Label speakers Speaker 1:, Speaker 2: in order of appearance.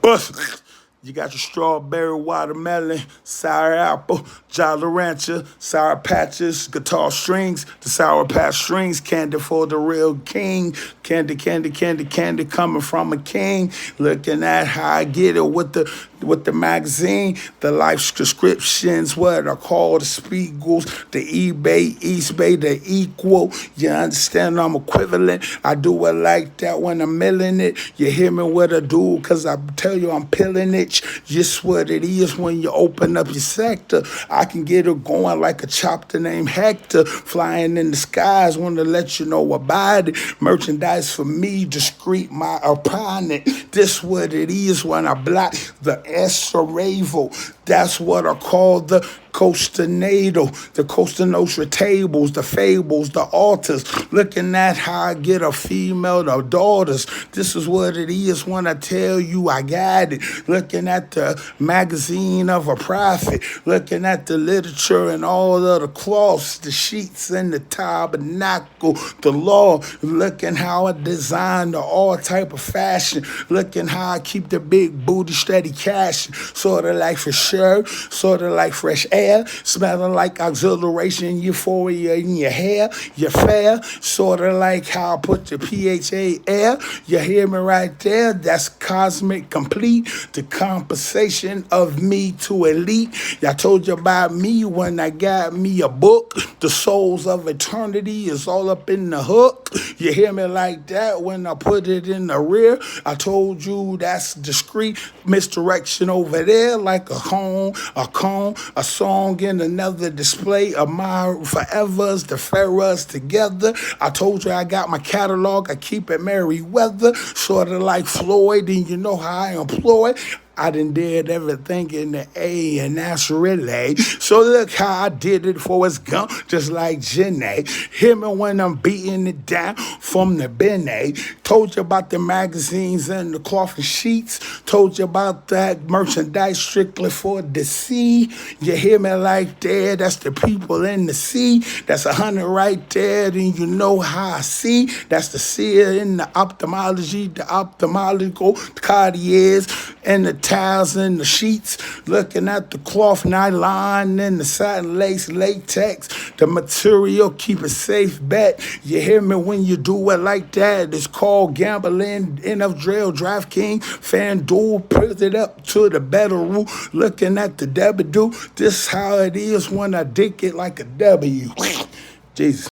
Speaker 1: bust. You got your strawberry, watermelon, sour apple, Jolly Rancher, sour patches, guitar strings, the sour patch strings, candy for the real king. Candy, candy, candy, candy coming from a king. Looking at how I get it with the magazine, the life subscriptions, what are called the Spiegels, the eBay, East Bay, the equal. You understand I'm equivalent. I do it like that when I'm milling it. You hear me what I do, cause I tell you I'm pilling it. Just what it is when you open up your sector. I can get it going like a chopper named Hector, flying in the skies. Want to let you know about it. Merchandise for me, discreet my opponent. This what it is when I block the Estoravo. That's what I call the Costanado, the Costa Nostra tables, the fables, the altars. Looking at how I get a female to daughters. This is what it is when I tell you I got it. Looking at the magazine of a prophet. Looking at the literature and all of the cloths, the sheets and the tabernacle, the law. Looking how I design the all type of fashion. Looking how I keep the big booty steady cash. Sort of like for sure, sort of like fresh air. Smelling like exhilaration, euphoria in your hair, your fair, sort of like how I put the PHA air. You hear me right there? That's cosmic complete, the compensation of me to elite. I told you about me when I got me a book. The souls of eternity is all up in the hook. You hear me like that when I put it in the rear? I told you that's discreet misdirection over there, like a home, a cone, a song in another display of my forevers, the pharaohs together. I told you I got my catalog, I keep it merry weather, sort of like Floyd, and you know how I employ. I done did everything in the A, and that's really. So look how I did it for its gun, just like Jenny. Hear me when I'm beating it down from the Benet. Told you about the magazines and the cloth and sheets. Told you about that merchandise strictly for the sea. You hear me like that? That's the people in the sea. That's 100 right there, then you know how I see. That's the seer in the ophthalmology, the ophthalmological, the Cartiers, and the towels and the sheets, looking at the cloth nylon and the satin lace latex, the material, keep it safe bet. You hear me when you do it like that? It's called gambling, NF Drill, DraftKings, FanDuel, put it up to the better rule, looking at the W. This how it is when I dick it like a W. Jesus.